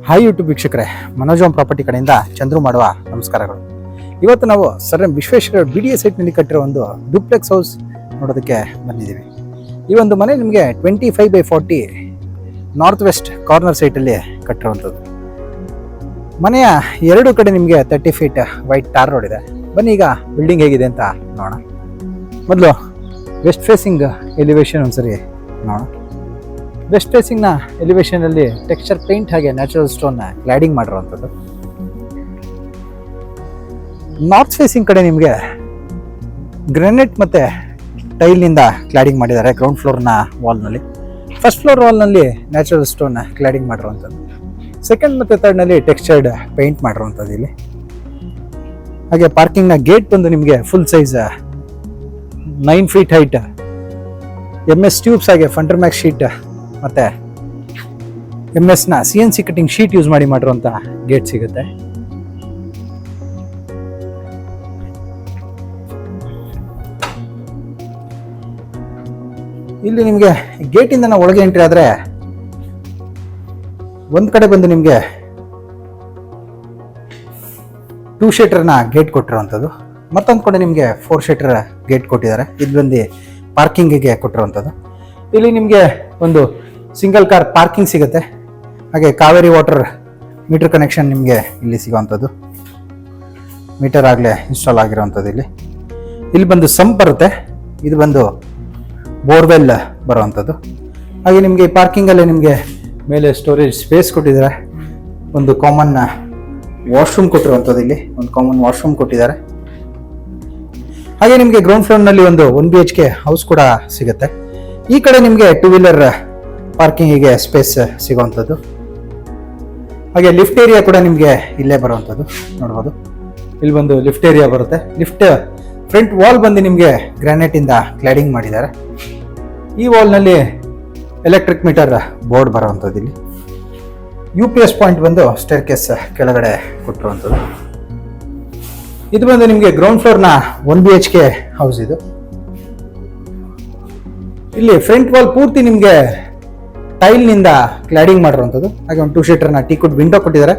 Hi YouTube ವೀಕ್ಷಕರೇ, Manoj property ಕಡೆಯಿಂದ ಚಂದ್ರು ಮಾಡುವ ನಮಸ್ಕಾರಗಳು. ಇವತ್ತು ನಾವು ಸರ್ ವಿಶ್ವೇಶ್ವರ BDA ಸೈಟ್ನಲ್ಲಿ ಕಟ್ಟಿರೋ ಒಂದು ಡ್ಯೂಪ್ಲೆಕ್ಸ್ ಹೌಸ್ ನೋಡೋದಕ್ಕೆ ಬಂದಿದ್ದೀವಿ. ಈ ಒಂದು ಮನೆ ನಿಮಗೆ 25/40 ನಾರ್ತ್ ವೆಸ್ಟ್ ಕಾರ್ನರ್ ಸೈಟಲ್ಲಿ ಕಟ್ಟಿರುವಂಥದ್ದು. ಮನೆಯ ಎರಡು ಕಡೆ ನಿಮಗೆ 30 ಫೀಟ್ ವೈಟ್ ಟಾರ್ ರೋಡ್ ಇದೆ. ಬನ್ನಿ ಈಗ ಬಿಲ್ಡಿಂಗ್ ಹೇಗಿದೆ ಅಂತ ನೋಡೋಣ. ಮೊದಲು ವೆಸ್ಟ್ ಫೇಸಿಂಗ್ ಎಲಿವೇಶನ್ ಒಂದ್ಸರಿ ನೋಡೋಣ. ವೆಸ್ಟ್ ಫೇಸಿಂಗ್ನ ಎಲಿವೇಶನಲ್ಲಿ ಟೆಕ್ಸ್ಚರ್ ಪೇಂಟ್ ಹಾಗೆ ನ್ಯಾಚುರಲ್ ಸ್ಟೋನ್ ಕ್ಲಾಡಿಂಗ್ ಮಾಡಿರುವಂಥದ್ದು. ನಾರ್ತ್ ಫೇಸಿಂಗ್ ಕಡೆ ನಿಮಗೆ ಗ್ರಾನೈಟ್ ಮತ್ತು ಟೈಲ್ನಿಂದ ಕ್ಲಾಡಿಂಗ್ ಮಾಡಿದ್ದಾರೆ ಗ್ರೌಂಡ್ ಫ್ಲೋರ್ನ ವಾಲ್ನಲ್ಲಿ. ಫಸ್ಟ್ ಫ್ಲೋರ್ ವಾಲ್ನಲ್ಲಿ ನ್ಯಾಚುರಲ್ ಸ್ಟೋನ್ ಕ್ಲಾಡಿಂಗ್ ಮಾಡಿರುವಂಥದ್ದು. ಸೆಕೆಂಡ್ ಮತ್ತು ಥರ್ಡ್ನಲ್ಲಿ ಟೆಕ್ಸ್ಚರ್ಡ್ ಪೇಂಟ್ ಮಾಡಿರುವಂಥದ್ದು ಇಲ್ಲಿ. ಹಾಗೆ ಪಾರ್ಕಿಂಗ್ನ ಗೇಟ್ ಬಂದು ನಿಮಗೆ full size 9 feet height MS tubes ಹಾಗೆ ಫಂಡರ್ ಮ್ಯಾಕ್ಸ್ ಶೀಟ್ ಮತ್ತು MS CNC cutting sheet use ಮಾಡಿರುವಂಥ ಗೇಟ್ ಸಿಗುತ್ತೆ. ಇಲ್ಲಿ ನಿಮಗೆ ಗೇಟಿಂದ ನಾವು ಒಳಗೆ ಎಂಟ್ರಿ ಆದರೆ ಒಂದು ಕಡೆ ಬಂದು ನಿಮಗೆ 2 ಶೀಟರ್ನ ಗೇಟ್ ಕೊಟ್ಟಿರುವಂಥದ್ದು, ಮತ್ತೊಂದು ಕಡೆ ನಿಮಗೆ 4 ಶೀಟರ್ ಗೇಟ್ ಕೊಟ್ಟಿದ್ದಾರೆ. ಇದು ಬಂದು ಪಾರ್ಕಿಂಗಿಗೆ ಕೊಟ್ಟಿರುವಂಥದ್ದು. ಇಲ್ಲಿ ನಿಮಗೆ ಒಂದು ಸಿಂಗಲ್ ಕಾರ್ ಪಾರ್ಕಿಂಗ್ ಸಿಗುತ್ತೆ. ಹಾಗೆ ಕಾವೇರಿ ವಾಟರ್ ಮೀಟರ್ ಕನೆಕ್ಷನ್ ನಿಮಗೆ ಇಲ್ಲಿ ಸಿಗೋವಂಥದ್ದು. ಮೀಟರ್ ಆಗಲೇ ಇನ್ಸ್ಟಾಲ್ ಆಗಿರೋವಂಥದ್ದು. ಇಲ್ಲಿ ಬಂದು ಸಂಪ್ ಬರುತ್ತೆ. ಇದು ಬಂದು ಬೋರ್ವೆಲ್ ಬರುವಂಥದ್ದು. ಹಾಗೆ ನಿಮಗೆ ಪಾರ್ಕಿಂಗಲ್ಲೇ ನಿಮಗೆ ಮೇಲೆ ಸ್ಟೋರೇಜ್ ಸ್ಪೇಸ್ ಕೊಟ್ಟಿದ್ದಾರೆ. ಒಂದು ಕಾಮನ್ ವಾಶ್ರೂಮ್ ಕೊಟ್ಟಿರುವಂಥದ್ದು. ಇಲ್ಲಿ ಒಂದು ಕಾಮನ್ ವಾಶ್ರೂಮ್ ಕೊಟ್ಟಿದ್ದಾರೆ. ಹಾಗೆ ನಿಮಗೆ ಗ್ರೌಂಡ್ ಫ್ಲೋರ್ನಲ್ಲಿ ಒಂದು 1 BHK ಹೌಸ್ ಕೂಡ ಸಿಗುತ್ತೆ. ಈ ಕಡೆ ನಿಮಗೆ 2 ವೀಲರ್ ಪಾರ್ಕಿಂಗಿಗೆ ಸ್ಪೇಸ್ ಸಿಗುವಂಥದ್ದು. ಹಾಗೆ ಲಿಫ್ಟ್ ಏರಿಯಾ ಕೂಡ ನಿಮಗೆ ಇಲ್ಲೇ ಬರುವಂಥದ್ದು ನೋಡ್ಬೋದು. ಇಲ್ಲಿ ಬಂದು ಲಿಫ್ಟ್ ಏರಿಯಾ ಬರುತ್ತೆ. ಲಿಫ್ಟ್ ಫ್ರಂಟ್ ವಾಲ್ ಬಂದು ನಿಮಗೆ ಗ್ರಾನೈಟಿಂದ ಕ್ಲಾಡಿಂಗ್ ಮಾಡಿದ್ದಾರೆ. ಈ ವಾಲ್ನಲ್ಲಿ ಎಲೆಕ್ಟ್ರಿಕ್ ಮೀಟರ್ ಬೋರ್ಡ್ ಬರುವಂಥದ್ದು. ಇಲ್ಲಿ UPS ಪಾಯಿಂಟ್ ಬಂದು ಸ್ಟೇರ್ ಕೇಸ್ ಕೆಳಗಡೆ ಕೊಟ್ಟಿರುವಂಥದ್ದು. ಇದು ಬಂದು ನಿಮಗೆ ಗ್ರೌಂಡ್ ಫ್ಲೋರ್ನ 1 BHK ಹೌಸ್. ಇದು ಇಲ್ಲಿ ಫ್ರಂಟ್ ವಾಲ್ ಪೂರ್ತಿ ನಿಮಗೆ ಟೈಲ್ನಿಂದ ಕ್ಲಾಡಿಂಗ್ ಮಾಡಿರುವಂಥದ್ದು. ಹಾಗೆ ಒಂದು 2 ಶೀಟರ್ನ ಟೀಕುಡ್ ವಿಂಡೋ ಕೊಟ್ಟಿದ್ದಾರೆ.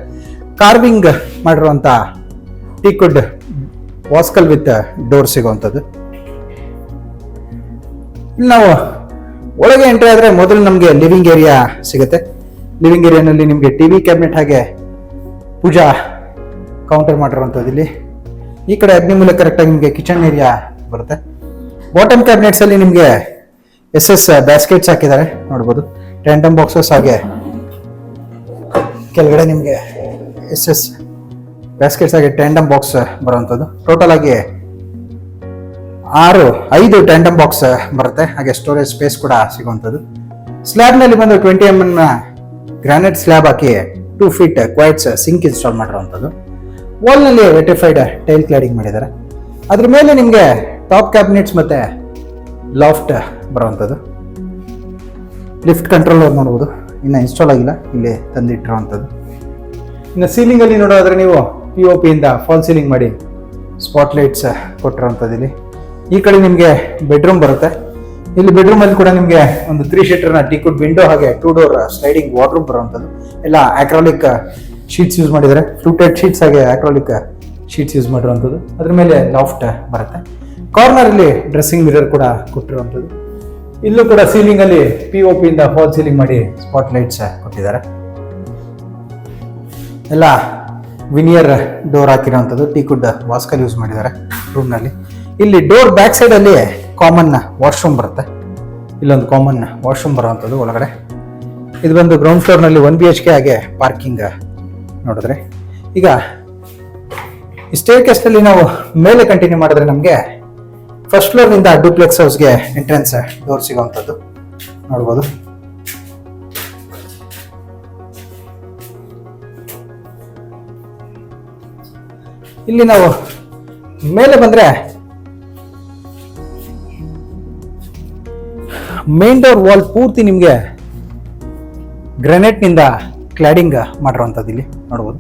ಕಾರ್ವಿಂಗ್ ಮಾಡಿರುವಂಥ ಟೀಕುಡ್ ವಾಸ್ಕಲ್ ವಿತ್ ಡೋರ್ ಸಿಗುವಂಥದ್ದು. ಇಲ್ಲಿ ನಾವು ಒಳಗೆ ಎಂಟ್ರಿ ಆದರೆ ಮೊದಲು ನಮಗೆ ಲಿವಿಂಗ್ ಏರಿಯಾ ಸಿಗುತ್ತೆ. ಲಿವಿಂಗ್ ಏರಿಯಾನಲ್ಲಿ ನಿಮಗೆ TV ಕ್ಯಾಬಿನೆಟ್ ಹಾಗೆ ಪೂಜಾ ಕೌಂಟರ್ ಮಾಡಿರುವಂಥದ್ದು. ಇಲ್ಲಿ ಈ ಕಡೆ ಅಗ್ನಿ ಮೂಲ ಕರೆಕ್ಟಾಗಿ ನಿಮಗೆ ಕಿಚನ್ ಏರಿಯಾ ಬರುತ್ತೆ. ಬಾಟಮ್ ಕ್ಯಾಬಿನೆಟ್ಸ್ ಅಲ್ಲಿ ನಿಮಗೆ SS ಬ್ಯಾಸ್ಕೆಟ್ಸ್ ಹಾಕಿದ್ದಾರೆ ನೋಡ್ಬೋದು. ಟ್ಯಾಂಡಮ್ ಬಾಕ್ಸಸ್ ಹಾಗೆ ಕೆಳಗಡೆ ನಿಮಗೆ SS ಬ್ಯಾಸ್ಕೆಟ್ಸ್ ಹಾಗೆ ಟ್ಯಾಂಡಮ್ ಬಾಕ್ಸ್ ಬರುವಂಥದ್ದು. ಟೋಟಲ್ ಆಗಿ 5 ಟ್ಯಾಂಡಮ್ ಬಾಕ್ಸ್ ಬರುತ್ತೆ. ಹಾಗೆ ಸ್ಟೋರೇಜ್ ಸ್ಪೇಸ್ ಕೂಡ ಸಿಗುವಂಥದ್ದು. ಸ್ಲ್ಯಾಬ್ನಲ್ಲಿ ಬಂದು 20 mm ಗ್ರಾನೈಟ್ ಸ್ಲ್ಯಾಬ್ ಹಾಕಿ 2 ಫೀಟ್ ಕ್ವೈಟ್ಸ್ ಸಿಂಕ್ ಇನ್ಸ್ಟಾಲ್ ಮಾಡಿರುವಂಥದ್ದು. ವಾಲ್ನಲ್ಲಿ ವೆಟಿಫೈಡ್ ಟೈಲ್ ಕ್ಲಾಡಿಂಗ್ ಮಾಡಿದ್ದಾರೆ. ಅದ್ರ ಮೇಲೆ ನಿಮಗೆ ಟಾಪ್ ಕ್ಯಾಬಿನೆಟ್ಸ್ ಮತ್ತೆ ಲಾಫ್ಟ್ ಬರುವಂಥದ್ದು. ಲಿಫ್ಟ್ ಕಂಟ್ರೋಲ್ ನೋಡ್ಬೋದು, ಇನ್ನು ಇನ್ಸ್ಟಾಲ್ ಆಗಿಲ್ಲ, ಇಲ್ಲಿ ತಂದಿಟ್ಟಿರುವಂಥದ್ದು. ಇನ್ನು ಸೀಲಿಂಗಲ್ಲಿ ನೋಡೋದಾದ್ರೆ ನೀವು POP ಇಂದ ಫಾಲ್ ಸೀಲಿಂಗ್ ಮಾಡಿ ಸ್ಪಾಟ್ ಲೈಟ್ಸ್ ಕೊಟ್ಟಿರುವಂಥದ್ದು. ಇಲ್ಲಿ ಈ ಕಡೆ ನಿಮಗೆ ಬೆಡ್ರೂಮ್ ಬರುತ್ತೆ. ಇಲ್ಲಿ ಬೆಡ್ರೂಮಲ್ಲಿ ಕೂಡ ನಿಮಗೆ ಒಂದು 3 ಶೀಟರ್ನ ಟೀಕುಡ್ ವಿಂಡೋ ಹಾಗೆ 2 ಡೋರ್ ಸ್ಲೈಡಿಂಗ್ ವಾರ್ಡ್ರೂಮ್ ಬರುವಂಥದ್ದು. ಎಲ್ಲ ಆಕ್ರಾಲಿಕ್ ಶೀಟ್ಸ್ ಯೂಸ್ ಮಾಡಿದ್ದಾರೆ. ಫ್ಲೂಟೆಡ್ ಶೀಟ್ಸ್ ಹಾಗೆ ಆಕ್ರಾಲಿಕ್ ಶೀಟ್ಸ್ ಯೂಸ್ ಮಾಡಿರುವಂಥದ್ದು. ಅದ್ರ ಮೇಲೆ ಲಾಫ್ಟ್ ಬರುತ್ತೆ. ಕಾರ್ನರ್ ಅಲ್ಲಿ ಡ್ರೆಸ್ಸಿಂಗ್ ಮಿರರ್ ಕೂಡ ಕೊಟ್ಟಿರುವಂಥದ್ದು. ಇಲ್ಲೂ ಕೂಡ ಸೀಲಿಂಗ್ ಅಲ್ಲಿ POP ಇಂದ ಫಾಲ್ ಸೀಲಿಂಗ್ ಮಾಡಿ ಸ್ಪಾಟ್ ಲೈಟ್ಸ್ ಕೊಟ್ಟಿದ್ದಾರೆ. ಎಲ್ಲ ವಿನಿಯರ್ ಡೋರ್ ಹಾಕಿರುವಂಥದ್ದು. ಟೀಕುಡ್ ವಾಸ್ಕಲ್ ಯೂಸ್ ಮಾಡಿದ್ದಾರೆ ರೂಮ್ನಲ್ಲಿ. ಇಲ್ಲಿ ಡೋರ್ ಬ್ಯಾಕ್ ಸೈಡ್ ಅಲ್ಲಿ ಕಾಮನ್ ವಾಶ್ರೂಮ್ ಬರುತ್ತೆ. ಇಲ್ಲೊಂದು ಕಾಮನ್ ವಾಶ್ರೂಮ್ ಬರುವಂಥದ್ದು ಒಳಗಡೆ. ಇದು ಬಂದು ಗ್ರೌಂಡ್ ಫ್ಲೋರ್ನಲ್ಲಿ 1 BHK ಹಾಗೆ ಪಾರ್ಕಿಂಗ್ ನೋಡಿದ್ರೆ. ಈಗ ಈ ಸ್ಟೇರ್ ಕೇಸ್ನಲ್ಲಿ ನಾವು ಮೇಲೆ ಕಂಟಿನ್ಯೂ ಮಾಡಿದ್ರೆ ನಮಗೆ ಫಸ್ಟ್ ಫ್ಲೋರ್ನಿಂದ ಡ್ಯೂಪ್ಲೆಕ್ಸ್ ಹೌಸ್ಗೆ ಎಂಟ್ರೆನ್ಸ್ ಡೋರ್ ಸಿಗುವಂಥದ್ದು ನೋಡ್ಬೋದು. ಇಲ್ಲಿ ನಾವು ಮೇಲೆ ಬಂದ್ರೆ ಮೇನ್ ಡೋರ್ ವಾಲ್ ಪೂರ್ತಿ ನಿಮಗೆ ಗ್ರಾನೈಟ್ನಿಂದ ಕ್ಲಾಡಿಂಗ್ ಮಾಡಿರುವಂಥದ್ದು. ಇಲ್ಲಿ ನೋಡ್ಬೋದು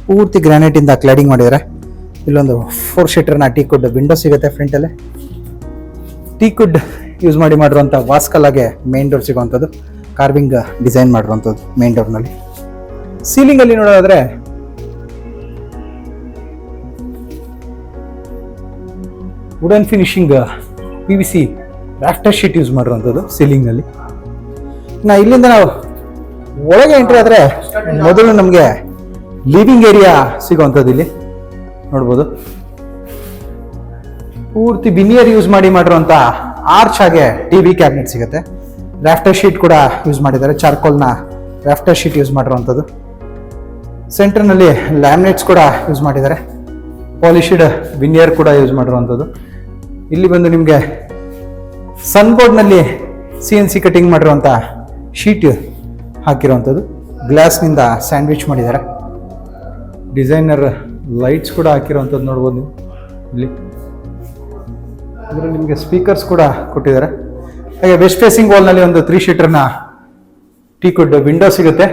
ಪೂರ್ತಿ ಗ್ರಾನೈಟಿಂದ ಕ್ಲಾಡಿಂಗ್ ಮಾಡಿದ್ದಾರೆ. ಇಲ್ಲೊಂದು 4 ಶೀಟರ್ನ ಟೀಕುಡ್ ವಿಂಡೋ ಸಿಗುತ್ತೆ ಫ್ರಂಟಲ್ಲೇ. ಟೀಕುಡ್ ಯೂಸ್ ಮಾಡಿರುವಂಥ ವಾಸ್ಕಲ್ ಹಾಗೆ ಮೇನ್ ಡೋರ್ ಸಿಗುವಂಥದ್ದು. ಕಾರ್ವಿಂಗ್ ಡಿಸೈನ್ ಮಾಡಿರುವಂಥದ್ದು ಮೇನ್ ಡೋರ್ನಲ್ಲಿ. ಸೀಲಿಂಗ್ ಅಲ್ಲಿ ನೋಡೋದಾದ್ರೆ wooden finishing PVC rafter sheet use ಮಾಡಿರುವಂಥದ್ದು ಸೀಲಿಂಗ್ ನಲ್ಲಿ. ಇಲ್ಲಿಂದ ನಾವು ಒಳಗೆ ಎಂಟ್ರಿ ಆದ್ರೆ ಮೊದಲು ನಮಗೆ ಲಿವಿಂಗ್ ಏರಿಯಾ ಸಿಗುವಂಥದ್ದು ಇಲ್ಲಿ ನೋಡ್ಬೋದು. ಪೂರ್ತಿ ವಿನಿಯರ್ ಯೂಸ್ ಮಾಡಿರುವಂತ ಆರ್ಚ್ ಹಾಗೆ TV ಕ್ಯಾಬಿನೆಟ್ ಸಿಗುತ್ತೆ. ರಾಫ್ಟರ್ ಶೀಟ್ ಕೂಡ ಯೂಸ್ ಮಾಡಿದ್ದಾರೆ, ಚಾರ್ಕೋಲ್ನ ರಾಫ್ಟರ್ ಶೀಟ್ ಯೂಸ್ ಮಾಡಿರುವಂಥದ್ದು. ಸೆಂಟರ್ನಲ್ಲಿ ಲ್ಯಾಮಿನೇಟ್ಸ್ ಕೂಡ ಯೂಸ್ ಮಾಡಿದ್ದಾರೆ, ಪಾಲಿಶ್ಡ್ ವಿನಿಯರ್ ಕೂಡ ಯೂಸ್ ಮಾಡಿರುವಂಥದ್ದು. ಇಲ್ಲಿ ಬಂದು ನಿಮಗೆ ಸನ್ಬೋರ್ಡ್ನಲ್ಲಿ CNC ಕಟಿಂಗ್ ಮಾಡಿರುವಂಥ ಶೀಟ್ ಹಾಕಿರುವಂಥದ್ದು. ಗ್ಲಾಸ್ನಿಂದ ಸ್ಯಾಂಡ್ವಿಚ್ ಮಾಡಿದ್ದಾರೆ. ಡಿಸೈನರ್ ಲೈಟ್ಸ್ ಕೂಡ ಹಾಕಿರುವಂಥದ್ದು ನೋಡ್ಬೋದು ನೀವು ಇಲ್ಲಿ. ಇದರಲ್ಲಿ ನಿಮಗೆ ಸ್ಪೀಕರ್ಸ್ ಕೂಡ ಕೊಟ್ಟಿದ್ದಾರೆ. ಹಾಗೆ ವೆಸ್ಟ್ ಫೇಸಿಂಗ್ ವಾಲ್ನಲ್ಲಿ ಒಂದು 3 ಶೀಟರ್ನ ಟೀಕುಡ್ ವಿಂಡೋ ಸಿಗುತ್ತೆ.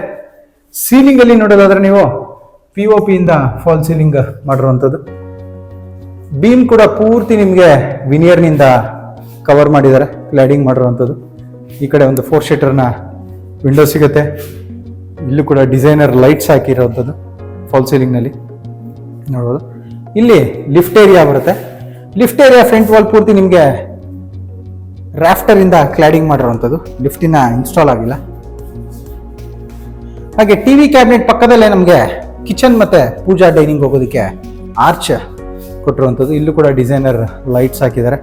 ಸೀಲಿಂಗ್ ಅಲ್ಲಿ ನೋಡೋದಾದ್ರೆ ನೀವು POP ಇಂದ ಫಾಲ್ ಸೀಲಿಂಗ್ ಮಾಡಿರುವಂಥದ್ದು. ಬೀಮ್ ಕೂಡ ಪೂರ್ತಿ ನಿಮಗೆ ವಿನಿಯರ್ನಿಂದ ಕವರ್ ಮಾಡಿದ್ದಾರೆ, ಕ್ಲಾಡಿಂಗ್ ಮಾಡಿರುವಂಥದ್ದು. ಈ ಕಡೆ ಒಂದು 4 ಶೀಟರ್ನ ವಿಂಡೋ ಸಿಗುತ್ತೆ. ಇಲ್ಲೂ ಕೂಡ ಡಿಸೈನರ್ ಲೈಟ್ಸ್ ಹಾಕಿರುವಂಥದ್ದು ಫಾಲ್ ಸೀಲಿಂಗ್ನಲ್ಲಿ ನೋಡ್ಬೋದು. ಇಲ್ಲಿ ಲಿಫ್ಟ್ ಏರಿಯಾ ಬರುತ್ತೆ. ಲಿಫ್ಟ್ ಏರಿಯಾ ಫ್ರಂಟ್ ವಾಲ್ ಪೂರ್ತಿ ನಿಮಗೆ ರಾಫ್ಟರ್ ಇಂದ ಕ್ಲಾಡಿಂಗ್ ಮಾಡಿರುವಂಥದ್ದು, ಲಿಫ್ಟಿನ ಇನ್ಸ್ಟಾಲ್ ಆಗಿಲ್ಲ. ಹಾಗೆ TV ಕ್ಯಾಬಿನೆಟ್ ಪಕ್ಕದಲ್ಲೇ ನಮಗೆ ಕಿಚನ್ ಮತ್ತೆ ಪೂಜಾ ಡೈನಿಂಗ್ ಹೋಗೋದಕ್ಕೆ ಆರ್ಚ್ ಕೊಟ್ಟಿರುವಂಥದ್ದು. ಇಲ್ಲೂ ಕೂಡ ಡಿಸೈನರ್ ಲೈಟ್ಸ್ ಹಾಕಿದ್ದಾರೆ.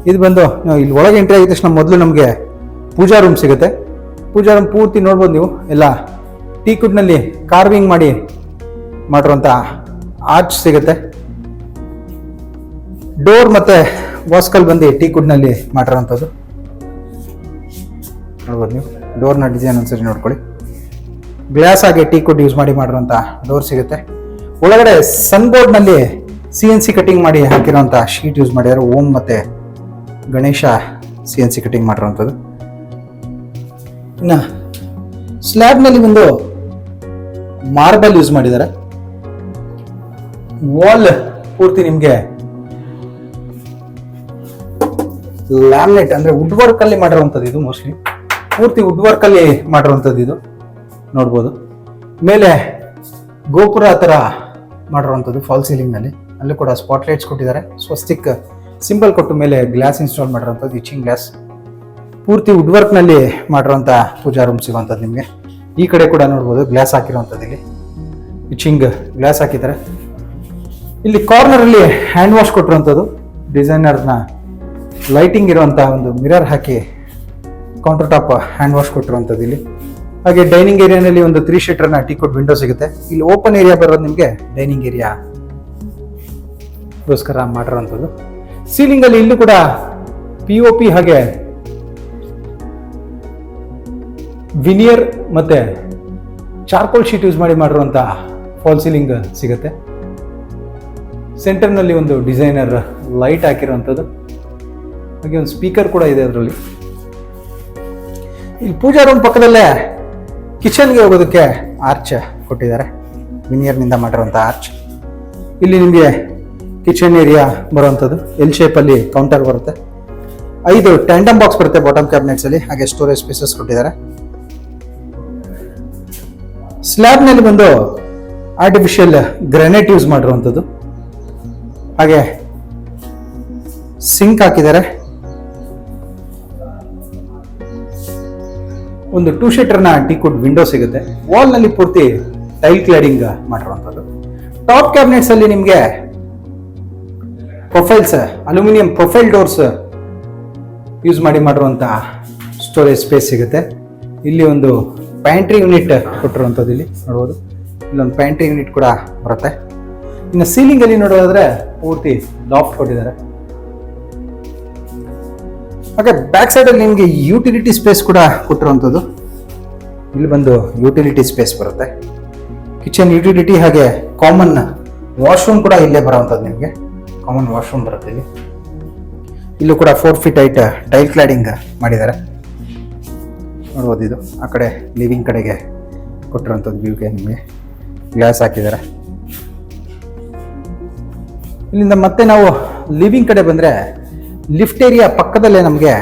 ಇದು ಬಂದು ಇಲ್ಲಿ ಒಳಗೆ ಎಂಟ್ರಿ ಆಗಿದ ತಕ್ಷಣ ಮೊದಲು ನಮಗೆ ಪೂಜಾ ರೂಮ್ ಸಿಗುತ್ತೆ. ಪೂಜಾ ರೂಮ್ ಪೂರ್ತಿ ನೋಡ್ಬೋದು ನೀವು, ಎಲ್ಲ ಟೀಕುಡ್ನಲ್ಲಿ ಕಾರ್ವಿಂಗ್ ಮಾಡಿರುವಂಥ ಆರ್ಚ್ ಸಿಗುತ್ತೆ. ಡೋರ್ ಮತ್ತೆ ವಾಸ್ಕಲ್ ಬಂದು ಟೀಕುಡ್ನಲ್ಲಿ ಮಾಡಿರುವಂಥದ್ದು ನೋಡ್ಬೋದು ನೀವು. ಡೋರ್ನ ಡಿಸೈನ್ ಒಂದ್ಸರಿ ನೋಡ್ಕೊಳ್ಳಿ. ಗ್ಲಾಸ್ ಆಗಿ ಟೀಕುಡ್ ಯೂಸ್ ಮಾಡಿರುವಂಥ ಡೋರ್ ಸಿಗುತ್ತೆ. ಒಳಗಡೆ ಸನ್ಬೋರ್ಡ್ನಲ್ಲಿ CNC ಕಟಿಂಗ್ ಮಾಡಿ ಹಾಕಿರುವಂಥ ಶೀಟ್ ಯೂಸ್ ಮಾಡಿದ್ದಾರೆ. ಓಂ ಮತ್ತೆ ಗಣೇಶ CNC ಕಟಿಂಗ್ ಮಾಡಿರುವಂಥದ್ದು. ಇನ್ನು ಸ್ಲ್ಯಾಬ್ನಲ್ಲಿ ಒಂದು ಮಾರ್ಬಲ್ ಯೂಸ್ ಮಾಡಿದ್ದಾರೆ. ವಾಲ್ ಪೂರ್ತಿ ನಿಮಗೆ ಲ್ಯಾಮಿನೇಟ್ ಅಂದ್ರೆ ವುಡ್ ವರ್ಕ್ ಅಲ್ಲಿ ಮಾಡಿರುವಂಥದ್ದು. ಇದು ಮೋಸ್ಟ್ಲಿ ಪೂರ್ತಿ ವುಡ್ ವರ್ಕ್ ಅಲ್ಲಿ ಮಾಡಿರುವಂಥದ್ದು ಇದು ನೋಡ್ಬೋದು. ಮೇಲೆ ಗೋಪುರ ತರ ಮಾಡಿರುವಂಥದ್ದು ಫಾಲ್ ಸೀಲಿಂಗ್ ನಲ್ಲಿ. ಅಲ್ಲೂ ಕೂಡ ಸ್ಪಾಟ್ ಲೈಟ್ಸ್ ಕೊಟ್ಟಿದ್ದಾರೆ, ಸ್ವಸ್ತಿಕ್ ಸಿಂಬಲ್ ಕೊಟ್ಟು ಮೇಲೆ ಗ್ಲಾಸ್ ಇನ್ಸ್ಟಾಲ್ ಮಾಡಿರುವಂಥದ್ದು, ಇಚಿಂಗ್ ಗ್ಲಾಸ್. ಪೂರ್ತಿ ವುಡ್ ವರ್ಕ್ ನಲ್ಲಿ ಮಾಡಿರುವಂಥ ಪೂಜಾ ರೂಮ್ ಸಿಗುವಂಥದ್ದು ನಿಮಗೆ. ಈ ಕಡೆ ಕೂಡ ನೋಡ್ಬೋದು ಗ್ಲಾಸ್ ಹಾಕಿರುವಂಥದ್ದು, ಇಲ್ಲಿ ಇಚಿಂಗ್ ಗ್ಲಾಸ್ ಹಾಕಿದ್ದಾರೆ. ಇಲ್ಲಿ ಕಾರ್ನರ್ ಅಲ್ಲಿ ಹ್ಯಾಂಡ್ ವಾಶ್ ಕೊಟ್ಟಿರುವಂಥದ್ದು, ಡಿಸೈನರ್ನ ಲೈಟಿಂಗ್ ಇರುವಂಥ ಒಂದು ಮಿರರ್ ಹಾಕಿ ಕೌಂಟರ್ ಟಾಪ್ ಹ್ಯಾಂಡ್ ವಾಶ್ ಕೊಟ್ಟಿರುವಂಥದ್ದು ಇಲ್ಲಿ. ಹಾಗೆ ಡೈನಿಂಗ್ ಏರಿಯಾನಲ್ಲಿ ಒಂದು 3 ಶೀಟರ್ನ ಟೀಕುಡ್ ವಿಂಡೋ ಸಿಗುತ್ತೆ. ಇಲ್ಲಿ ಓಪನ್ ಏರಿಯಾ ಬರೋದು ನಿಮಗೆ ಡೈನಿಂಗ್ ಏರಿಯಾ ಗೋಸ್ಕರ ಮಾಡಿರುವಂಥದ್ದು. ಸೀಲಿಂಗ್ ಅಲ್ಲಿ ಇಲ್ಲೂ ಕೂಡ POP ಹಾಗೆ ವಿನಿಯರ್ ಮತ್ತೆ ಚಾರ್ಕೋಲ್ ಶೀಟ್ ಯೂಸ್ ಮಾಡಿರುವಂಥ ಫಾಲ್ ಸೀಲಿಂಗ್ ಸಿಗುತ್ತೆ. ಸೆಂಟರ್ನಲ್ಲಿ ಒಂದು ಡಿಸೈನರ್ ಲೈಟ್ ಹಾಕಿರುವಂಥದ್ದು, ಹಾಗೆ ಒಂದು ಸ್ಪೀಕರ್ ಕೂಡ ಇದೆ ಅದರಲ್ಲಿ. ಇಲ್ಲಿ ಪೂಜಾ ರೂಮ್ ಪಕ್ಕದಲ್ಲೇ ಕಿಚನ್ಗೆ ಹೋಗೋದಕ್ಕೆ ಆರ್ಚ್ ಕೊಟ್ಟಿದ್ದಾರೆ, ವಿನಿಯರ್ನಿಂದ ಮಾಡಿರುವಂಥ ಆರ್ಚ್. ಇಲ್ಲಿ ನಿಮಗೆ ಕಿಚನ್ ಏರಿಯಾ ಬರುವಂಥದ್ದು, ಎಲ್ ಶೇಪಲ್ಲಿ ಕೌಂಟರ್ ಬರುತ್ತೆ. 5 ಟ್ಯಾಂಡಮ್ ಬಾಕ್ಸ್ ಬರುತ್ತೆ ಬಾಟಮ್ ಕ್ಯಾಬಿನೆಟ್ಸ್ ಅಲ್ಲಿ, ಹಾಗೆ ಸ್ಟೋರೇಜ್ ಸ್ಪೇಸಸ್ ಕೊಟ್ಟಿದ್ದಾರೆ. ಸ್ಲ್ಯಾಬ್ನಲ್ಲಿ ಬಂದು ಆರ್ಟಿಫಿಷಿಯಲ್ ಗ್ರಾನೈಟ್ ಯೂಸ್ ಮಾಡಿರುವಂಥದ್ದು, ಹಾಗೆ ಸಿಂಕ್ ಹಾಕಿದ್ದಾರೆ. ಒಂದು 2 ಶೀಟರ್ನ ಟೀಕುಡ್ ವಿಂಡೋ ಸಿಗುತ್ತೆ. ವಾಲ್ ನಲ್ಲಿ ಪೂರ್ತಿ ಟೈಲ್ ಕ್ಲಾಡಿಂಗ್ ಮಾಡಿರುವಂಥದ್ದು. ಟಾಪ್ ಕ್ಯಾಬಿನೆಟ್ಸ್ ಅಲ್ಲಿ ನಿಮಗೆ profiles, aluminium profile doors use ಮಾಡಿರುವಂಥ ಸ್ಟೋರೇಜ್ ಸ್ಪೇಸ್ ಸಿಗುತ್ತೆ. ಇಲ್ಲಿ ಒಂದು ಪ್ಯಾಂಟ್ರಿ ಯೂನಿಟ್ ಕೊಟ್ಟಿರುವಂಥದ್ದು ಇಲ್ಲಿ ನೋಡ್ಬೋದು. ಇಲ್ಲೊಂದು ಪ್ಯಾಂಟ್ರಿ ಯೂನಿಟ್ ಕೂಡ ಬರುತ್ತೆ. ಇನ್ನು ಸೀಲಿಂಗ್ ಅಲ್ಲಿ ನೋಡೋದಾದ್ರೆ ಪೂರ್ತಿ ಲಾಫ್ಟ್ ಕೊಟ್ಟಿದ್ದಾರೆ. ಹಾಗೆ ಬ್ಯಾಕ್ ಸೈಡ್ ಅಲ್ಲಿ ನಿಮಗೆ ಯುಟಿಲಿಟಿ ಸ್ಪೇಸ್ ಕೂಡ ಕೊಟ್ಟಿರುವಂಥದ್ದು. ಇಲ್ಲಿ ಬಂದು ಯುಟಿಲಿಟಿ ಸ್ಪೇಸ್ ಬರುತ್ತೆ, ಕಿಚನ್ ಯುಟಿಲಿಟಿ, ಹಾಗೆ ಕಾಮನ್ ವಾಶ್ರೂಮ್ ಕೂಡ ಇಲ್ಲೇ ಬರುವಂಥದ್ದು. ನಿಮಗೆ ಕಾಮನ್ ವಾಶ್ರೂಮ್ ಬರುತ್ತೆ ಇಲ್ಲಿ. ಇಲ್ಲೂ ಕೂಡ 4 ಫೀಟ್ ಹೈಟ್ ಟೈಲ್ ಕ್ಲಾಡಿಂಗ್ ಮಾಡಿದ್ದಾರೆ ನೋಡ್ಬೋದು. ಇದು ಆ ಕಡೆ ಲಿವಿಂಗ್ ಕಡೆಗೆ ಕೊಟ್ಟಿರುವಂಥದ್ದು ವ್ಯೂಗೆ ನಿಮಗೆ ಗ್ಲಾಸ್ ಹಾಕಿದ್ದಾರೆ. ಇಲ್ಲಿಂದ ಮತ್ತೆ ನಾವು ಲಿವಿಂಗ್ ಕಡೆ ಬಂದರೆ ಲಿಫ್ಟ್ ಏರಿಯಾ ಪಕ್ಕದಲ್ಲೇ ನಮಗೆ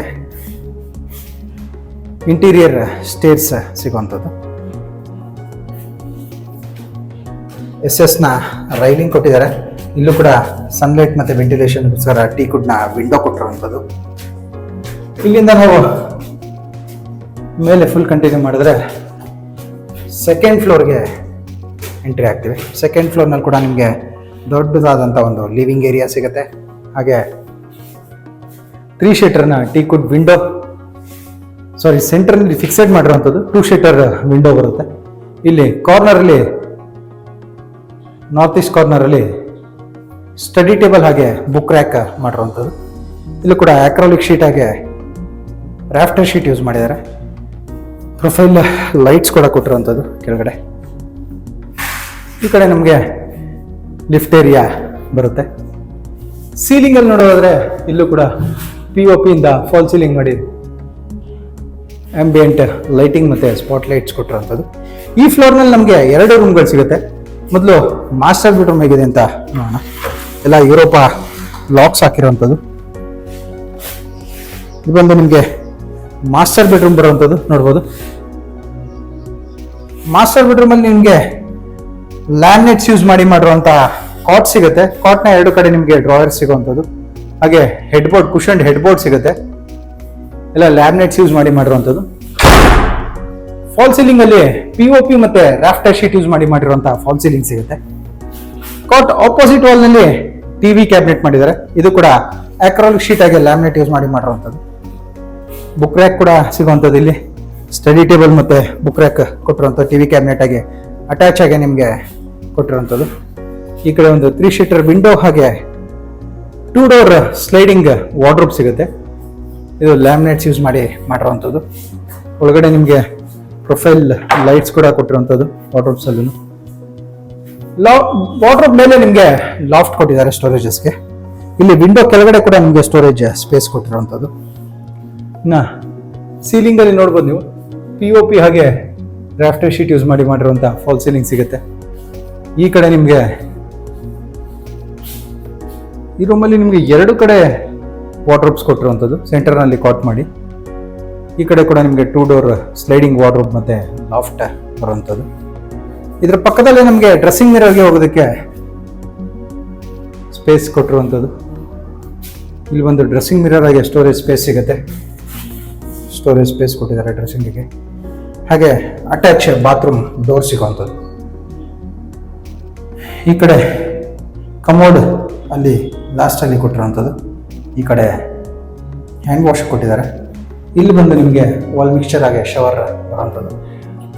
ಇಂಟೀರಿಯರ್ ಸ್ಟೇರ್ಸ್ ಸಿಗುವಂಥದ್ದು. SS ರೈಲಿಂಗ್ ಕೊಟ್ಟಿದ್ದಾರೆ. ಇಲ್ಲೂ ಕೂಡ ಸನ್ಲೈಟ್ ಮತ್ತು ವೆಂಟಿಲೇಷನ್ಗೋಸ್ಕರ ಟೀಕುಡ್ನ ವಿಂಡೋ ಕೊಟ್ಟಿರುವಂಥದ್ದು. ಇಲ್ಲಿಂದ ನಾವು ಮೇಲೆ ಫುಲ್ ಕಂಟಿನ್ಯೂ ಮಾಡಿದ್ರೆ ಸೆಕೆಂಡ್ ಫ್ಲೋರ್ಗೆ ಎಂಟ್ರಿ ಆಗ್ತೀವಿ. ಸೆಕೆಂಡ್ ಫ್ಲೋರ್ನಲ್ಲಿ ಕೂಡ ನಿಮಗೆ ದೊಡ್ಡದಾದಂಥ ಒಂದು ಲಿವಿಂಗ್ ಏರಿಯಾ ಸಿಗುತ್ತೆ. ಹಾಗೆ 3 ಶೀಟರ್ನ ಟೀಕುಡ್ ವಿಂಡೋ, ಸೆಂಟರ್ನಲ್ಲಿ ಫಿಕ್ಸೆಡ್ ಮಾಡಿರುವಂಥದ್ದು 2 ಶೀಟರ್ ವಿಂಡೋ ಬರುತ್ತೆ. ಇಲ್ಲಿ ಕಾರ್ನರಲ್ಲಿ, ನಾರ್ತ್ ಈಸ್ಟ್ ಕಾರ್ನರಲ್ಲಿ ಸ್ಟಡಿ ಟೇಬಲ್ ಹಾಗೆ ಬುಕ್ ರ್ಯಾಕ್ ಮಾಡಿರುವಂಥದ್ದು. ಇಲ್ಲೂ ಕೂಡ ಆಕ್ರಾಲಿಕ್ ಶೀಟ್ ಹಾಗೆ ರಾಫ್ಟರ್ ಶೀಟ್ ಯೂಸ್ ಮಾಡಿದ್ದಾರೆ. ಪ್ರೊಫೈಲ್ ಲೈಟ್ಸ್ ಕೂಡ ಕೊಟ್ಟಿರುವಂಥದ್ದು ಕೆಳಗಡೆ. ಈ ಕಡೆ ನಮಗೆ ಲಿಫ್ಟ್ ಏರಿಯಾ ಬರುತ್ತೆ. ಸೀಲಿಂಗಲ್ಲಿ ನೋಡೋದಾದ್ರೆ ಇಲ್ಲೂ ಕೂಡ POP ಇಂದ ಫಾಲ್ ಸೀಲಿಂಗ್ ಮಾಡಿ ಆಂಬಿಯೆಂಟ್ ಲೈಟಿಂಗ್ ಮತ್ತು ಸ್ಪಾಟ್ ಲೈಟ್ಸ್ ಕೊಟ್ಟಿರುವಂಥದ್ದು. ಈ ಫ್ಲೋರ್ನಲ್ಲಿ ನಮಗೆ 2 ರೂಮ್ಗಳು ಸಿಗುತ್ತೆ. ಮೊದಲು ಮಾಸ್ಟರ್ ಬೆಡ್ರೂಮ್ ಹೇಗಿದೆ ಅಂತ ನೋಡೋಣ. ಎಲ್ಲ ಯುರೋಪ ಲಾಕ್ಸ್ ಹಾಕಿರುವಂಥದ್ದು. ಇದು ಬಂದು ನಿಮಗೆ ಮಾಸ್ಟರ್ ಬೆಡ್ರೂಮ್ ಬರುವಂಥದ್ದು ನೋಡ್ಬೋದು. ಮಾಸ್ಟರ್ ಬೆಡ್ರೂಮಲ್ಲಿ ನಿಮಗೆ ಲ್ಯಾಮಿನೇಟ್ಸ್ ಯೂಸ್ ಮಾಡಿರುವಂಥ ಕಾಟ್ ಸಿಗುತ್ತೆ. ಕಾಟ್ನ 2 ಕಡೆ ನಿಮಗೆ ಡ್ರಾಯರ್ ಸಿಗುವಂಥದ್ದು. ಹಾಗೆ ಹೆಡ್ಬೋರ್ಡ್, ಕುಷನ್ಡ್ ಹೆಡ್ಬೋರ್ಡ್ ಸಿಗುತ್ತೆ. ಎಲ್ಲ ಲ್ಯಾಮಿನೇಟ್ಸ್ ಯೂಸ್ ಮಾಡಿರುವಂಥದ್ದು. ಫಾಲ್ ಸೀಲಿಂಗ್ ಅಲ್ಲಿ POP ಮತ್ತೆ ರಾಫ್ಟರ್ ಶೀಟ್ ಯೂಸ್ ಮಾಡಿರುವಂಥ ಫಾಲ್ ಸೀಲಿಂಗ್ ಸಿಗುತ್ತೆ. ಕಾಟ್ ಆಪೋಸಿಟ್ ವಾಲ್ ನಲ್ಲಿ ಟಿವಿ ಕ್ಯಾಬಿನೆಟ್ ಮಾಡಿದ್ದಾರೆ. ಇದು ಕೂಡ ಆಕ್ರಾಲಿಕ್ ಶೀಟ್ ಆಗಿ ಲ್ಯಾಮಿನೇಟ್ ಯೂಸ್ ಮಾಡಿರುವಂಥದ್ದು. ಬುಕ್ ರ್ಯಾಕ್ ಕೂಡ ಸಿಗುವಂಥದ್ದು. ಇಲ್ಲಿ ಸ್ಟಡಿ ಟೇಬಲ್ ಮತ್ತೆ ಬುಕ್ ರ್ಯಾಕ್ ಕೊಟ್ಟಿರುವಂಥ ಟಿವಿ ಕ್ಯಾಬಿನೆಟ್ ಆಗಿ ಅಟ್ಯಾಚ್ ಆಗಿ ನಿಮಗೆ ಕೊಟ್ಟಿರುವಂಥದ್ದು. ಈ ಕಡೆ ಒಂದು 3 ಶೀಟರ್ ವಿಂಡೋ ಹಾಗೆ 2 ಡೋರ್ ಸ್ಲೈಡಿಂಗ್ ವಾರ್ಡ್ರೋಬ್ ಸಿಗುತ್ತೆ. ಇದು ಲ್ಯಾಮಿನೇಟ್ಸ್ ಯೂಸ್ ಮಾಡಿರುವಂಥದ್ದು. ಒಳಗಡೆ ನಿಮಗೆ ಪ್ರೊಫೈಲ್ ಲೈಟ್ಸ್ ಕೂಡ ಕೊಟ್ಟಿರುವಂಥದ್ದು ವಾರ್ಡ್ರೋಬ್ಸ್ ಅಲ್ಲೂ. ವಾರ್ಡ್ರೋಬ್ ಮೇಲೆ ನಿಮಗೆ ಲಾಫ್ಟ್ ಕೊಟ್ಟಿದ್ದಾರೆ ಸ್ಟೋರೇಜಸ್ಗೆ. ಇಲ್ಲಿ ವಿಂಡೋ ಕೆಳಗಡೆ ಕೂಡ ನಿಮಗೆ ಸ್ಟೋರೇಜ್ ಸ್ಪೇಸ್ ಕೊಟ್ಟಿರುವಂಥದ್ದು. ಇನ್ನು ಸೀಲಿಂಗಲ್ಲಿ ನೋಡ್ಬೋದು ನೀವು POP ಹಾಗೆ ರಾಫ್ಟರ್ ಶೀಟ್ ಯೂಸ್ ಮಾಡಿರುವಂಥ ಫಾಲ್ ಸೀಲಿಂಗ್ ಸಿಗುತ್ತೆ. ಈ ಕಡೆ ನಿಮಗೆ ಈ ರೂಮಲ್ಲಿ ನಿಮಗೆ 2 ಕಡೆ ವಾರ್ಡ್ರೋಬ್ಸ್ ಕೊಟ್ಟಿರುವಂಥದ್ದು, ಸೆಂಟರ್ನಲ್ಲಿ ಕಾಟ್ ಮಾಡಿ. ಈ ಕಡೆ ಕೂಡ ನಿಮಗೆ 2 ಡೋರ್ ಸ್ಲೈಡಿಂಗ್ ವಾರ್ಡ್ರೋಬ್ ಮತ್ತೆ ಲಾಫ್ಟ್ ಬರುವಂಥದ್ದು. ಇದರ ಪಕ್ಕದಲ್ಲೇ ನಮಗೆ ಡ್ರೆಸ್ಸಿಂಗ್ ಮಿರರ್ಗೆ ಹೋಗೋದಕ್ಕೆ ಸ್ಪೇಸ್ ಕೊಟ್ಟಿರುವಂಥದ್ದು. ಇಲ್ಲಿ ಒಂದು ಡ್ರೆಸ್ಸಿಂಗ್ ಮಿರರ್ ಆಗಿ ಸ್ಟೋರೇಜ್ ಸ್ಪೇಸ್ ಸಿಗುತ್ತೆ. ಸ್ಟೋರೇಜ್ ಸ್ಪೇಸ್ ಕೊಟ್ಟಿದ್ದಾರೆ ಡ್ರೆಸ್ಸಿಂಗಿಗೆ. ಹಾಗೆ ಅಟ್ಯಾಚ್ ಬಾತ್ರೂಮ್ ಡೋರ್ ಸಿಗುವಂಥದ್ದು. ಈ ಕಡೆ ಕಮೋಡ್ ಅಲ್ಲಿ ಲಾಸ್ಟಲ್ಲಿ ಕೊಟ್ಟಿರುವಂಥದ್ದು. ಈ ಕಡೆ ಹ್ಯಾಂಡ್ ವಾಶ್ ಕೊಟ್ಟಿದ್ದಾರೆ. ಇಲ್ಲಿ ಬಂದು ನಿಮಗೆ ವಾಲ್ ಮಿಕ್ಸ್ಚರ್ ಆಗಿ ಶವರ್ ಬರುವಂಥದ್ದು.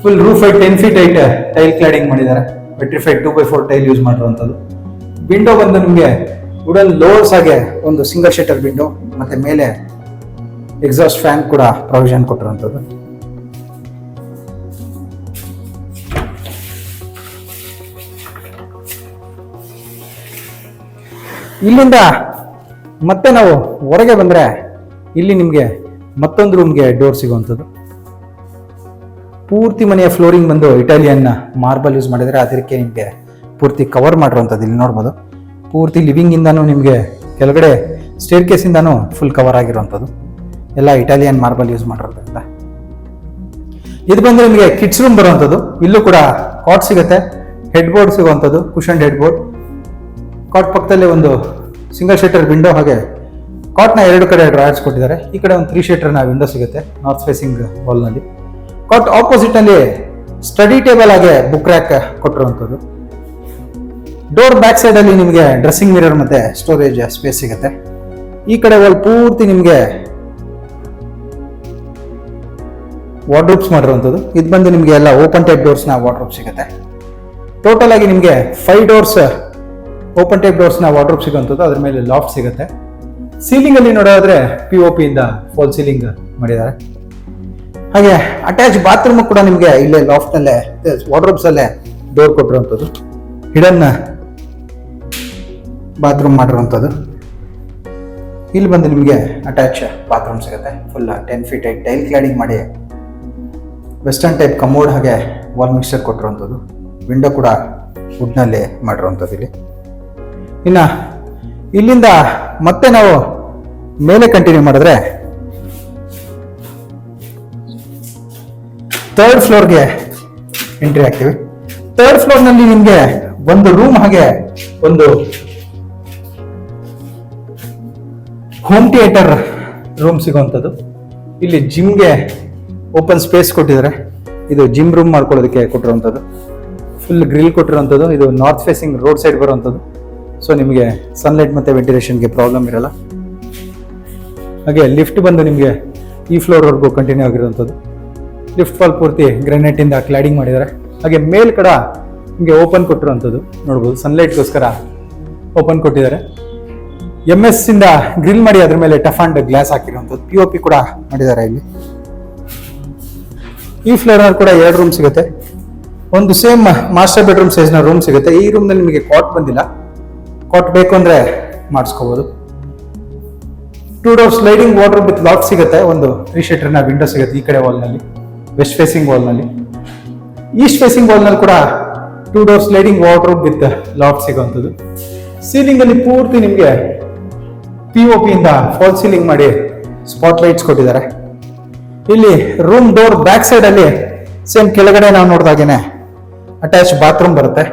Full roof 10 feet height tile cladding ಮಾಡಿದ್ದಾರೆ. ವೆಟ್ರಿಫೈಡ್ 2x4 ಟೈಲ್ ಯೂಸ್ ಮಾಡಿರುವಂಥದ್ದು. ವಿಂಡೋ ಬಂದು ನಿಮಗೆ ವುಡನ್ ಲೋರ್ಸ್ ಹಾಗೆ ಒಂದು ಸಿಂಗಲ್ ಶಟರ್ ವಿಂಡೋ ಮತ್ತೆ ಮೇಲೆ ಎಕ್ಸಾಸ್ಟ್ ಫ್ಯಾನ್ ಕೂಡ ಪ್ರೊವಿಷನ್ ಕೊಟ್ಟಿರುವಂಥದ್ದು. ಇಲ್ಲಿಂದ ಮತ್ತೆ ನಾವು ಹೊರಗೆ ಬಂದ್ರೆ ಇಲ್ಲಿ ನಿಮಗೆ ಮತ್ತೊಂದು ರೂಮ್ಗೆ ಡೋರ್ ಸಿಗುವಂಥದ್ದು. ಪೂರ್ತಿ ಮನೆಯ ಫ್ಲೋರಿಂಗ್ ಬಂದು ಇಟಾಲಿಯನ್ ಮಾರ್ಬಲ್ ಯೂಸ್ ಮಾಡಿದರೆ ಅದಕ್ಕೆ ನಿಮಗೆ ಪೂರ್ತಿ ಕವರ್ ಮಾಡಿರುವಂಥದ್ದು. ಇಲ್ಲಿ ನೋಡ್ಬೋದು ಪೂರ್ತಿ ಲಿವಿಂಗ್ ಇಂದಾನು ನಿಮಗೆ ಕೆಳಗಡೆ ಸ್ಟೇರ್ ಕೇಸ್ ಇಂದಾನು ಫುಲ್ ಕವರ್ ಆಗಿರುವಂಥದ್ದು. ಎಲ್ಲ ಇಟಾಲಿಯನ್ ಮಾರ್ಬಲ್ ಯೂಸ್ ಮಾಡಿರೋದ್ರಿಂದ. ಇದು ಬಂದ್ರೆ ನಿಮಗೆ ಕಿಡ್ಸ್ ರೂಮ್ ಬರುವಂಥದ್ದು. ಇಲ್ಲೂ ಕೂಡ ಕಾಟ್ ಸಿಗುತ್ತೆ, ಹೆಡ್ ಬೋರ್ಡ್ ಸಿಗುವಂಥದ್ದು, ಕುಷನ್ಡ್ ಹೆಡ್ ಬೋರ್ಡ್. ಕಾಟ್ ಪಕ್ಕದಲ್ಲಿ ಒಂದು ಸಿಂಗಲ್ ಶಟರ್ ವಿಂಡೋ ಹಾಗೆ ಕಾಟ್ನ 2 ಕಡೆ ಡ್ರಾಯರ್ಸ್ ಕೊಟ್ಟಿದ್ದಾರೆ. ಈ ಕಡೆ ಒಂದು 3 ಶೀಟರ್ನ ವಿಂಡೋ ಸಿಗುತ್ತೆ ನಾರ್ತ್ ಫೇಸಿಂಗ್ ವಾಲ್ನಲ್ಲಿ. ಕಾಟ್ ಆಪೋಸಿಟ್ ಅಲ್ಲಿ ಸ್ಟಡಿ ಟೇಬಲ್ ಹಾಗೆ ಬುಕ್ ರ್ಯಾಕ್ ಕೊಟ್ಟಿರುವಂಥದ್ದು. ಡೋರ್ ಬ್ಯಾಕ್ ಸೈಡ್ ಅಲ್ಲಿ ನಿಮಗೆ ಡ್ರೆಸ್ಸಿಂಗ್ ಮಿರರ್ ಮತ್ತೆ ಸ್ಟೋರೇಜ್ ಸ್ಪೇಸ್ ಸಿಗುತ್ತೆ. ಈ ಕಡೆ ವಾಲ್ ಪೂರ್ತಿ ನಿಮಗೆ ವಾರ್ಡ್ರೋಬ್ಸ್ ಮಾಡಿರುವಂಥದ್ದು. ಇದು ಬಂದು ನಿಮಗೆ ಎಲ್ಲ ಓಪನ್ ಟೈಪ್ ಡೋರ್ಸ್ನ ವಾರ್ಡ್ರೋಬ್ ಸಿಗುತ್ತೆ. ಟೋಟಲ್ ಆಗಿ ನಿಮಗೆ 5 ಡೋರ್ಸ್ ಓಪನ್ ಟೈಪ್ ಡೋರ್ಸ್ನ ವಾರ್ಡ್ರೋಬ್ ಸಿಗುವಂಥದ್ದು. ಅದ್ರ ಮೇಲೆ ಲಾಫ್ಟ್ ಸಿಗುತ್ತೆ. ಸೀಲಿಂಗ್ ಅಲ್ಲಿ ನೋಡೋದಾದ್ರೆ POP ಇಂದ ಫಾಲ್ ಸೀಲಿಂಗ್ ಮಾಡಿದ್ದಾರೆ. ಹಾಗೆ ಅಟ್ಯಾಚ್ ಬಾತ್ರೂಮ್ ಕೂಡ ನಿಮಗೆ ಇಲ್ಲೇ ಲಾಫ್ಟ್ ನಲ್ಲೇ ವಾರ್ಡ್ರೋಬ್ಸ್ ಅಲ್ಲೇ ಡೋರ್ ಕೊಟ್ಟಿರುವಂಥದ್ದು. ಹಿಡನ್ ಬಾತ್ರೂಮ್ ಮಾಡಿರುವಂಥದ್ದು. ಇಲ್ಲಿ ಬಂದು ನಿಮಗೆ ಅಟ್ಯಾಚ್ ಬಾತ್ರೂಮ್ ಸಿಗುತ್ತೆ. Full 10 feet height tile cladding ಮಾಡಿ ವೆಸ್ಟರ್ನ್ ಟೈಪ್ ಕಮೋಡ್ ಹಾಗೆ ವಾಲ್ ಮಿಕ್ಸ್ಚರ್ ಕೊಟ್ಟಿರುವಂಥದ್ದು. ವಿಂಡೋ ಕೂಡ ವುಡ್ನಲ್ಲಿ ಮಾಡಿರುವಂಥದ್ದು. ಇಲ್ಲಿ ಇನ್ನು ಇಲ್ಲಿಂದ ಮತ್ತೆ ನಾವು ಮೇಲೆ ಕಂಟಿನ್ಯೂ ಮಾಡಿದ್ರೆ 3rd ಫ್ಲೋರ್ಗೆ ಎಂಟ್ರಿ ಆಗ್ತೀವಿ. 3rd ಫ್ಲೋರ್ನಲ್ಲಿ ನಿಮಗೆ ಒಂದು ರೂಮ್ ಹಾಗೆ ಒಂದು ಹೋಮ್ ಥಿಯೇಟರ್ ರೂಮ್ ಸಿಗುವಂಥದ್ದು. ಇಲ್ಲಿ ಜಿಮ್ಗೆ ಓಪನ್ ಸ್ಪೇಸ್ ಕೊಟ್ಟಿದ್ದಾರೆ. ಇದು ಜಿಮ್ ರೂಮ್ ಮಾಡ್ಕೊಳ್ಳೋದಕ್ಕೆ ಕೊಟ್ಟಿರುವಂಥದ್ದು. ಫುಲ್ ಗ್ರಿಲ್ ಕೊಟ್ಟಿರುವಂಥದ್ದು. ಇದು ನಾರ್ತ್ ಫೇಸಿಂಗ್ ರೋಡ್ ಸೈಡ್ ಬರುವಂಥದ್ದು. ಸೊ ನಿಮಗೆ ಸನ್ಲೈಟ್ ಮತ್ತು ವೆಂಟಿಲೇಷನ್ಗೆ ಪ್ರಾಬ್ಲಮ್ ಇರಲ್ಲ. ಹಾಗೆ ಲಿಫ್ಟ್ ಬಂದು ನಿಮಗೆ ಈ ಫ್ಲೋರ್ವರೆಗೂ ಕಂಟಿನ್ಯೂ ಆಗಿರುವಂಥದ್ದು. ಲಿಫ್ಟ್ ಫಾಲ್ ಪೂರ್ತಿ ಗ್ರಾನೈಟಿಂದ ಕ್ಲಾಡಿಂಗ್ ಮಾಡಿದ್ದಾರೆ. ಹಾಗೆ ಮೇಲ್ಕಡ ನಿಮಗೆ ಓಪನ್ ಕೊಟ್ಟಿರುವಂಥದ್ದು ನೋಡ್ಬೋದು. ಸನ್ಲೈಟ್ಗೋಸ್ಕರ ಓಪನ್ ಕೊಟ್ಟಿದ್ದಾರೆ. MS ಇಂದ ಗ್ರಿಲ್ ಮಾಡಿ ಅದ್ರ ಮೇಲೆ ಟಫ್ ಅಂಡ್ ಗ್ಲಾಸ್ ಹಾಕಿರುವಂಥದ್ದು. POP ಕೂಡ ಮಾಡಿದ್ದಾರೆ. ಇಲ್ಲಿ ಈ ಫ್ಲೋರ್ ಕೂಡ 2 ರೂಮ್ ಸಿಗುತ್ತೆ. ಒಂದು ಸೇಮ್ ಮಾಸ್ಟರ್ ಬೆಡ್ರೂಮ್ ಸೈಜ್ನ ರೂಮ್ ಸಿಗುತ್ತೆ. ಈ ರೂಮ್ನಲ್ಲಿ ನಿಮಗೆ ಕಾಟ್ ಬಂದಿಲ್ಲ. ಕಾಟ್ ಬೇಕು ಅಂದ್ರೆ ಮಾಡಿಸ್ಕೋಬಹುದು. 2 door sliding wardrobe with lock ಸಿಗುತ್ತೆ. ಒಂದು 3 ಶೀಟರ್ನ ವಿಂಡೋ ಸಿಗುತ್ತೆ ಈ ಕಡೆ ವಾಲ್ನಲ್ಲಿ, ವೆಸ್ಟ್ ಫೇಸಿಂಗ್ ವಾಲ್ನಲ್ಲಿ. ಈಸ್ಟ್ ಫೇಸಿಂಗ್ ವಾಲ್ನಲ್ಲಿ ಕೂಡ 2 door sliding wardrobe with lock ಸಿಗುವಂಥದ್ದು. ಸೀಲಿಂಗ್ ಅಲ್ಲಿ ಪೂರ್ತಿ ನಿಮಗೆ POP ಇಂದ ಫಾಲ್ ಸೀಲಿಂಗ್ ಮಾಡಿ ಸ್ಪಾಟ್ ಲೈಟ್ಸ್ ಕೊಟ್ಟಿದ್ದಾರೆ. ಇಲ್ಲಿ ರೂಮ್ ಡೋರ್ ಬ್ಯಾಕ್ ಸೈಡ್ ಅಲ್ಲಿ ಸೇಮ್ ಕೆಳಗಡೆ ನಾವು ನೋಡಿದಾಗೇನೆ ಅಟ್ಯಾಚ್ ಬಾತ್ರೂಮ್ ಬರುತ್ತೆ.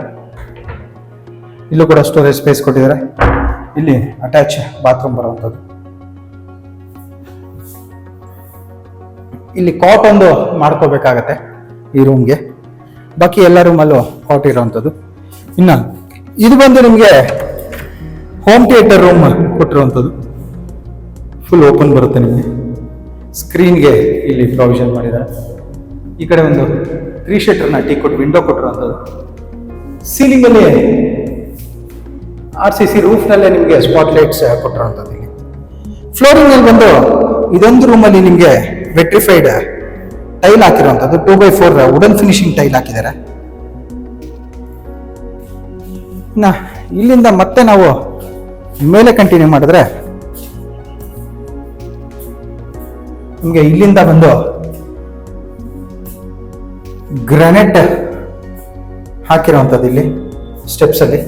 ಇಲ್ಲೂ ಕೂಡ ಸ್ಟೋರೇಜ್ ಸ್ಪೇಸ್ ಕೊಟ್ಟಿದ್ದಾರೆ. ಇಲ್ಲಿ ಅಟ್ಯಾಚ್ ಬಾತ್ರೂಮ್ ಬರುವಂಥದ್ದು. ಇಲ್ಲಿ ಕಾಟ್ ಒಂದು ಮಾಡ್ಕೋಬೇಕಾಗತ್ತೆ ಈ ರೂಮ್ಗೆ. ಬಾಕಿ ಎಲ್ಲ ರೂಮಲ್ಲೂ ಕಾಟ್ ಇರುವಂಥದ್ದು. ಇನ್ನು ಇದು ಬಂದು ನಿಮಗೆ ಹೋಮ್ ಥಿಯೇಟರ್ ರೂಮ್ ಕೊಟ್ಟಿರುವಂಥದ್ದು. ಫುಲ್ ಓಪನ್ ಬರುತ್ತೆ ನಿಮಗೆ. ಸ್ಕ್ರೀನ್ಗೆ ಇಲ್ಲಿ ಪ್ರಾವಿಷನ್ ಮಾಡಿದ್ದಾರೆ. ಈ ಕಡೆ ಒಂದು 3 ಶೀಟರ್ನ ಟೀಕ್ವುಡ್ ವಿಂಡೋ ಕೊಟ್ಟಿರುವಂಥದ್ದು. ಸೀಲಿಂಗ್ ಅಲ್ಲಿ RCC ರೂಫ್ ನಲ್ಲೇ ನಿಮಗೆ ಸ್ಪಾಟ್ ಲೈಟ್ಸ್ ಕೊಟ್ಟಿರುವಂಥದ್ದು. ಇಲ್ಲಿ ಫ್ಲೋರಿಂಗ್ ಅಲ್ಲಿ ಬಂದು ಇದೊಂದು ರೂಮಲ್ಲಿ ನಿಮಗೆ ವೆಟ್ರಿಫೈಡ್ ಟೈಲ್ ಹಾಕಿರುವಂಥದ್ದು. 2x4 ವುಡನ್ ಫಿನಿಶಿಂಗ್ ಟೈಲ್ ಹಾಕಿದ್ದಾರೆ. ಇಲ್ಲಿಂದ ಮತ್ತೆ ನಾವು ಮೇಲೆ ಕಂಟಿನ್ಯೂ ಮಾಡಿದ್ರೆ ನಿಮಗೆ ಇಲ್ಲಿಂದ ಬಂದು ಗ್ರಾನೈಟ್ ಹಾಕಿರುವಂಥದ್ದು. ಇಲ್ಲಿ ಸ್ಟೆಪ್ಸ್ ಅಲ್ಲಿ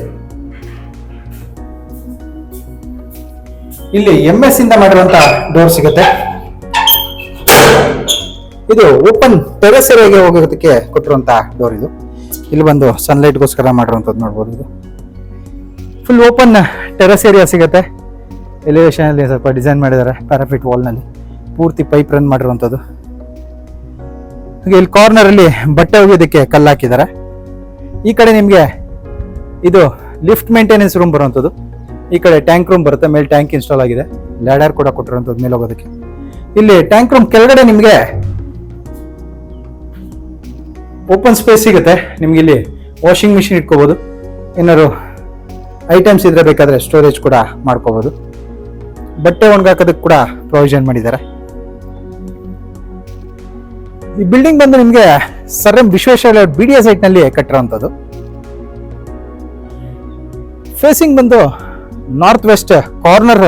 ಇಲ್ಲಿ MS ಇಂದ ಮಾಡಿರುವಂತ ಡೋರ್ ಸಿಗುತ್ತೆ. ಇದು ಓಪನ್ ಟೆರೆಸ್ ಏರಿಯಾಗೆ ಹೋಗೋದಕ್ಕೆ ಕೊಟ್ಟಿರುವಂತ ಡೋರ್. ಇದು ಇಲ್ಲಿ ಬಂದು ಸನ್ಲೈಟ್ಗೋಸ್ಕರ ಮಾಡಿರುವಂಥದ್ದು ನೋಡ್ಬೋದು. ಇದು ಫುಲ್ ಓಪನ್ ಟೆರೆಸ್ ಏರಿಯಾ ಸಿಗುತ್ತೆ. ಎಲಿವೇಶನ್ ಅಲ್ಲಿ ಸ್ವಲ್ಪ ಡಿಸೈನ್ ಮಾಡಿದ್ದಾರೆ. ಪ್ಯಾರಾಫಿಟ್ ವಾಲ್ನಲ್ಲಿ ಪೂರ್ತಿ ಪೈಪ್ ರನ್ ಮಾಡಿರುವಂಥದ್ದು. ಹಾಗೆ ಇಲ್ಲಿ ಕಾರ್ನರ್ ಅಲ್ಲಿ ಬಟ್ಟೆ ಒಗೆಯೋದಕ್ಕೆ ಕಲ್ಲು ಹಾಕಿದ್ದಾರೆ. ಈ ಕಡೆ ನಿಮಗೆ ಇದು ಲಿಫ್ಟ್ ಮೇಂಟೆನೆನ್ಸ್ ರೂಮ್ ಬರುವಂಥದ್ದು. ಈ ಕಡೆ ಟ್ಯಾಂಕ್ ರೂಮ್ ಬರುತ್ತೆ. ಮೇಲೆ ಟ್ಯಾಂಕ್ ಇನ್ಸ್ಟಾಲ್ ಆಗಿದೆ. ಲ್ಯಾಡರ್ ಕೂಡ ಕೊಟ್ಟಿರುವಂಥದ್ದು ಮೇಲೆ ಹೋಗೋದಕ್ಕೆ. ಇಲ್ಲಿ ಟ್ಯಾಂಕ್ ರೂಮ್ ಕೆಳಗಡೆ ನಿಮಗೆ ಓಪನ್ ಸ್ಪೇಸ್ ಸಿಗುತ್ತೆ. ನಿಮ್ಗೆ ಇಲ್ಲಿ ವಾಷಿಂಗ್ ಮಿಷಿನ್ ಇಟ್ಕೋಬಹುದು. ಏನಾದ್ರು ಐಟಮ್ಸ್ ಇದ್ರೆ ಬೇಕಾದ್ರೆ ಸ್ಟೋರೇಜ್ ಕೂಡ ಮಾಡ್ಕೋಬಹುದು. ಬಟ್ಟೆ ಒಣಗಾಕೋದಕ್ಕೆ ಕೂಡ ಪ್ರೊವಿಷನ್ ಮಾಡಿದ್ದಾರೆ. ಈ ಬಿಲ್ಡಿಂಗ್ ಬಂದು ನಿಮಗೆ sir M Visvesvaraya BDA site ನಲ್ಲಿ ಕಟ್ಟಿರುವಂಥದ್ದು. ಫೇಸಿಂಗ್ ಬಂದು ನಾರ್ತ್ ವೆಸ್ಟ್ ಕಾರ್ನರ್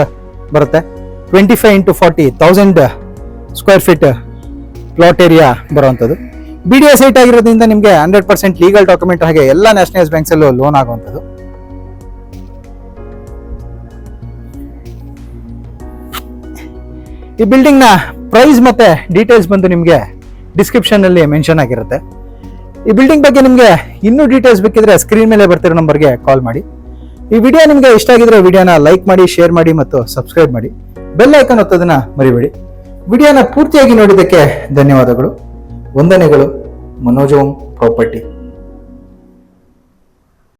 ಬರುತ್ತೆ. 25x40,000 square feet plot area ಬರುವಂಥದ್ದು. BDA ಸೈಟ್ ಆಗಿರೋದ್ರಿಂದ ನಿಮಗೆ 100% ಲೀಗಲ್ ಡಾಕ್ಯುಮೆಂಟ್ ಹಾಗೆ ಎಲ್ಲ ನ್ಯಾಷನಲೈಸ್ ಬ್ಯಾಂಕ್ಸ್ ಅಲ್ಲೂ ಲೋನ್ ಆಗುವಂಥದ್ದು. ಈ ಬಿಲ್ಡಿಂಗ್ ನ ಪ್ರೈಸ್ ಮತ್ತೆ ಡೀಟೇಲ್ಸ್ ಬಂದು ನಿಮಗೆ ಡಿಸ್ಕ್ರಿಪ್ಷನ್ ಅಲ್ಲಿ ಮೆನ್ಷನ್ ಆಗಿರುತ್ತೆ. ಈ ಬಿಲ್ಡಿಂಗ್ ಬಗ್ಗೆ ನಿಮಗೆ ಇನ್ನೂ ಡೀಟೇಲ್ಸ್ ಬೇಕಿದ್ರೆ ಸ್ಕ್ರೀನ್ ಮೇಲೆ ಬರ್ತಿರೋ ನಂಬರ್ಗೆ ಕಾಲ್ ಮಾಡಿ. ಈ ವಿಡಿಯೋ ನಿಮಗೆ ಇಷ್ಟ ಆಗಿದ್ರೆ ವಿಡಿಯೋನ ಲೈಕ್ ಮಾಡಿ, ಶೇರ್ ಮಾಡಿ ಮತ್ತು ಸಬ್ಸ್ಕ್ರೈಬ್ ಮಾಡಿ. ಬೆಲ್ ಐಕಾನ್ ಒತ್ತೋದನ್ನ ಮರಿಬೇಡಿ. ವಿಡಿಯೋನ ಪೂರ್ತಿಯಾಗಿ ನೋಡಿದ್ದಕ್ಕೆ ಧನ್ಯವಾದಗಳು. ವಂದನೆಗಳು. ಮನೋಜ್ ಓಂ ಪ್ರಾಪರ್ಟಿ.